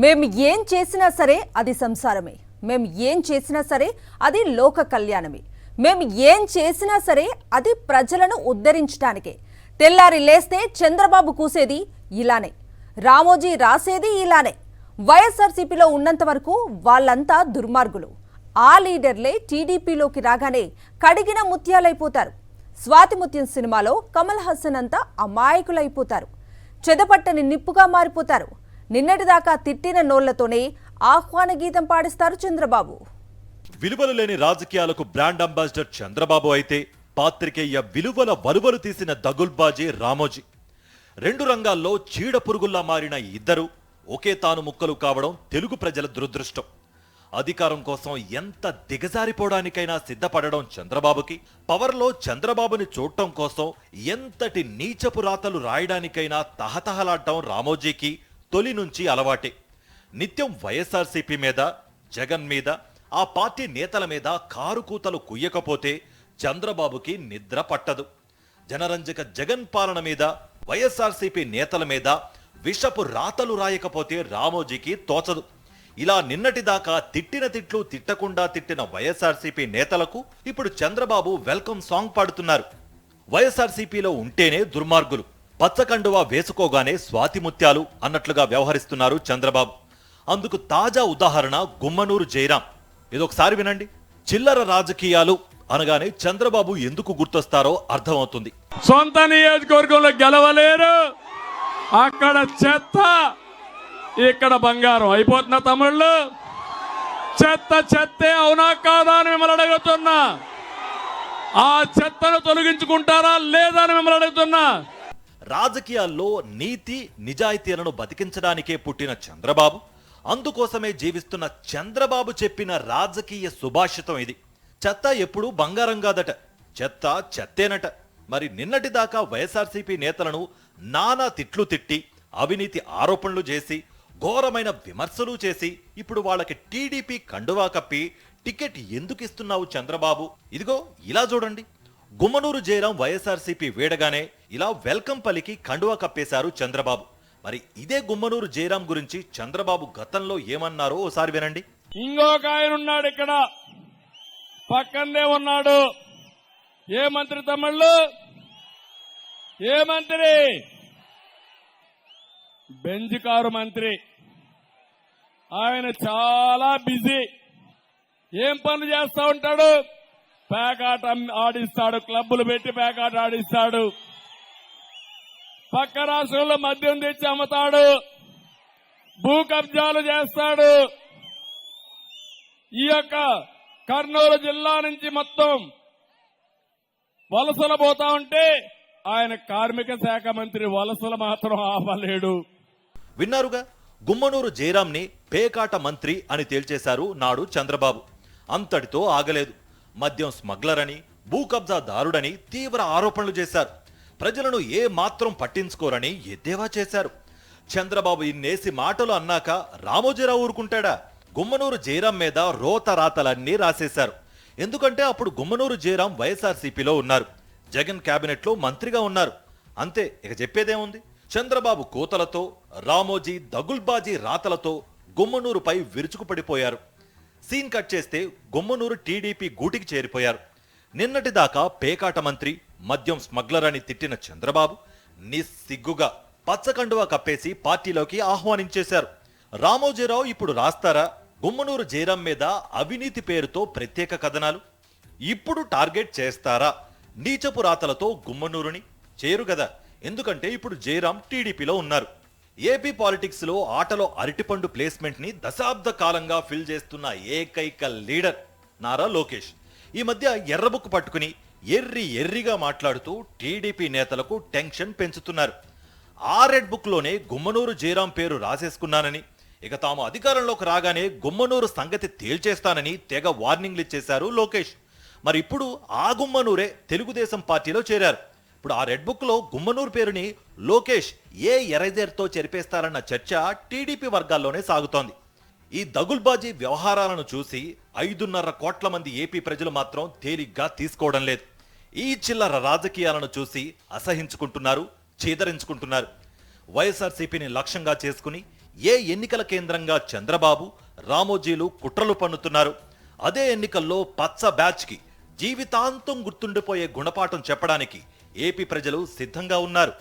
మేము ఏం చేసినా సరే అది సంసారమే. మేము ఏం చేసినా సరే అది లోక కళ్యాణమే. మేము ఏం చేసినా సరే అది ప్రజలను ఉద్ధరించడానికే. తెల్లారి లేస్తే చంద్రబాబు కూసేది ఇలానే, రామోజీ రాసేది ఇలానే. వైఎస్ఆర్సీపీలో ఉన్నంత వరకు వాళ్ళంతా దుర్మార్గులు. ఆ లీడర్లే టీడీపీలోకి రాగానే కడిగిన ముత్యాలైపోతారు. స్వాతి ముత్యం సినిమాలో కమల్ హాసన్ అంతా అమాయకులైపోతారు, చెదపట్టని నిప్పుగా మారిపోతారు. నిన్నటిదాకా తిట్టిన నోళ్లతోనే ఆహ్వాన గీతం పాడిస్తారు చంద్రబాబు. విలువలు లేని రాజకీయాలకు బ్రాండ్ అంబాసిడర్ చంద్రబాబు అయితే, పాత్రికేయ విలువల వలువలు తీసిన దగుల్బాజీ రామోజీ. రెండు రంగాల్లో చీడ పురుగుల్లా మారిన ఇద్దరు ఒకే తాను ముక్కలు కావడం తెలుగు ప్రజల దురదృష్టం. అధికారం కోసం ఎంత దిగజారిపోవడానికైనా సిద్ధపడడం చంద్రబాబుకి, పవర్లో చంద్రబాబుని చూడటం కోసం ఎంతటి నీచపు రాతలు రాయడానికైనా తహతహలాడటం రామోజీకి తొలి నుంచి అలవాటే. నిత్యం వైఎస్ఆర్సీపీ మీద, జగన్ మీద, ఆ పార్టీ నేతల మీద కారుకూతలు కుయ్యకపోతే చంద్రబాబుకి నిద్ర పట్టదు. జనరంజక జగన్ పాలన మీద, వైఎస్ఆర్సీపీ నేతల మీద విషపు రాతలు రాయకపోతే రామోజీకి తోచదు. ఇలా నిన్నటిదాకా తిట్టిన తిట్లు తిట్టకుండా తిట్టిన వైఎస్ఆర్సీపీ నేతలకు ఇప్పుడు చంద్రబాబు వెల్కమ్ సాంగ్ పాడుతున్నారు. వైఎస్ఆర్సీపీలో ఉంటేనే దుర్మార్గులు, పచ్చకండువా వేసుకోగానే స్వాతి ముత్యాలు అన్నట్లుగా వ్యవహరిస్తున్నారు చంద్రబాబు. అందుకు తాజా ఉదాహరణ గుమ్మనూరు జయరాం. ఇదొకసారి వినండి. చిల్లర రాజకీయాలు అనగానే చంద్రబాబు ఎందుకు గుర్తొస్తారో అర్థమవుతుంది. సొంత నియోజకవర్గంలో గెలవలేరు, అక్కడ చెత్త, ఇక్కడ బంగారం అయిపోతున్న తమిళ్ళు. చెత్త చెత్తే, అవునా కాదా అని మిమ్మల్ని అడుగుతున్నా. ఆ చెత్తను తొలగించుకుంటారా లేదా అని మిమ్మల్ని అడుగుతున్నా. రాజకీయాల్లో నీతి నిజాయితీలను బతికించడానికే పుట్టిన చంద్రబాబు, అందుకోసమే జీవిస్తున్న చంద్రబాబు చెప్పిన రాజకీయ సుభాషితం ఇది. చెత్త ఎప్పుడూ బంగారం కాదట, చెత్త చెత్తేనట. మరి నిన్నటిదాకా వైఎస్ఆర్సీపీ నేతలను నానా తిట్లు తిట్టి, అవినీతి ఆరోపణలు చేసి, ఘోరమైన విమర్శలు చేసి, ఇప్పుడు వాళ్ళకి టీడీపీ కండువా కప్పి టికెట్ ఎందుకు ఇస్తున్నావు చంద్రబాబు? ఇదిగో ఇలా చూడండి. గుమ్మనూరు జయరాం వైఎస్ఆర్సీపీ వేడగానే ఇలా వెల్కమ్ పలికి కండువా కప్పేశారు చంద్రబాబు. మరి ఇదే గుమ్మనూరు జయరాం గురించి చంద్రబాబు గతంలో ఏమన్నారో ఓసారి వినండి. ఇంకొక ఆయన ఉన్నాడు, ఇక్కడ పక్కనే ఉన్నాడు. ఏ మంత్రి తమ్ముళ్ళు? ఏ మంత్రి? బెంజ్ కారు మంత్రి. ఆయన చాలా బిజీ. ఏం పనులు చేస్తా ఉంటాడు? పేకాట ఆడిస్తాడు, క్లబ్బులు పెట్టి పేకాట ఆడిస్తాడు. పక్క రాష్ట్రంలో మద్యం తెచ్చి అమ్ముతాడు, భూ కబ్జాలు చేస్తాడు. ఈ యొక్క కర్నూలు జిల్లా నుంచి మొత్తం వలసలు పోతా ఉంటే ఆయన కార్మిక శాఖ మంత్రి వలసలు మాత్రం ఆపలేడు. విన్నారుగా, గుమ్మనూరు జయరాంని పేకాట మంత్రి అని తేల్చేశారు నాడు చంద్రబాబు. అంతటితో ఆగలేదు. మద్యం స్మగ్లర్ అని, భూ కబ్జాదారుడని తీవ్ర ఆరోపణలు చేశారు. ప్రజలను ఏ మాత్రం పట్టించుకోరని ఎద్దేవా చేశారు. చంద్రబాబు ఇన్నేసి మాటలు అన్నాక రామోజీరావు ఊరుకుంటాడా? గుమ్మనూరు జయరాం మీద రోత రాతలన్నీ రాసేశారు. ఎందుకంటే అప్పుడు గుమ్మనూరు జయరాం వైఎస్ఆర్సీపీలో ఉన్నారు, జగన్ కేబినెట్లో మంత్రిగా ఉన్నారు. అంతే, ఇక చెప్పేదేముంది. చంద్రబాబు కోతలతో, రామోజీ దగుల్బాజీ రాతలతో గుమ్మనూరుపై విరుచుకుపడిపోయారు. సీన్ కట్ చేస్తే గుమ్మనూరు టీడీపీ గూటికి చేరిపోయారు. నిన్నటిదాకా పేకాట మంత్రి, మద్యం స్మగ్లర్ అని తిట్టిన చంద్రబాబు నిస్సిగ్గుగా పచ్చకండువా కప్పేసి పార్టీలోకి ఆహ్వానించేశారు. రామోజీరావు ఇప్పుడు రాస్తారా గుమ్మనూరు జయరాం మీద అవినీతి పేరుతో ప్రత్యేక కథనాలు? ఇప్పుడు టార్గెట్ చేస్తారా? నీచపు రాతలతో గుమ్మనూరుని చేయరు కదా, ఎందుకంటే ఇప్పుడు జయరాం టీడీపీలో ఉన్నారు. ఏపీ పాలిటిక్స్ లో ఆటలో అరటిపండు ప్లేస్మెంట్ ని దశాబ్ద కాలంగా ఫిల్ చేస్తున్న ఏకైక లీడర్ నారా లోకేష్ ఈ మధ్య ఎర్రబుక్ పట్టుకుని ఎర్రిగా మాట్లాడుతూ టీడీపీ నేతలకు టెన్షన్ పెంచుతున్నారు. ఆ రెడ్ బుక్ లోనే గుమ్మనూరు జయరాం పేరు రాసేసుకున్నానని, ఇక తాము అధికారంలోకి రాగానే గుమ్మనూరు సంగతి తేల్చేస్తానని తెగ వార్నింగ్లు ఇచ్చేశారు లోకేష్. మరి ఇప్పుడు ఆ గుమ్మనూరే తెలుగుదేశం పార్టీలో చేరారు. ఇప్పుడు ఆ రెడ్ బుక్ లో గుమ్మనూరు పేరుని లోకేష్ ఏ ఎరైజర్తో చెరిపేస్తారన్న చర్చ టీడీపీ వర్గాల్లోనే సాగుతోంది. ఈ దగుల్బాజీ వ్యవహారాలను చూసి 5.5 కోట్ల మంది ఏపీ ప్రజలు మాత్రం తేలిగ్గా తీసుకోవడం లేదు. ఈ చిల్లర రాజకీయాలను చూసి అసహించుకుంటున్నారు, చీదరించుకుంటున్నారు. వైఎస్ఆర్సీపీని లక్ష్యంగా చేసుకుని ఏ ఎన్నికల కేంద్రంగా చంద్రబాబు రామోజీలు కుట్రలు పన్నుతున్నారు. అదే ఎన్నికల్లో పచ్చ బ్యాచ్కి జీవితాంతం గుర్తుండిపోయే గుణపాఠం చెప్పడానికి ఏపీ ప్రజలు సిద్ధంగా ఉన్నారు.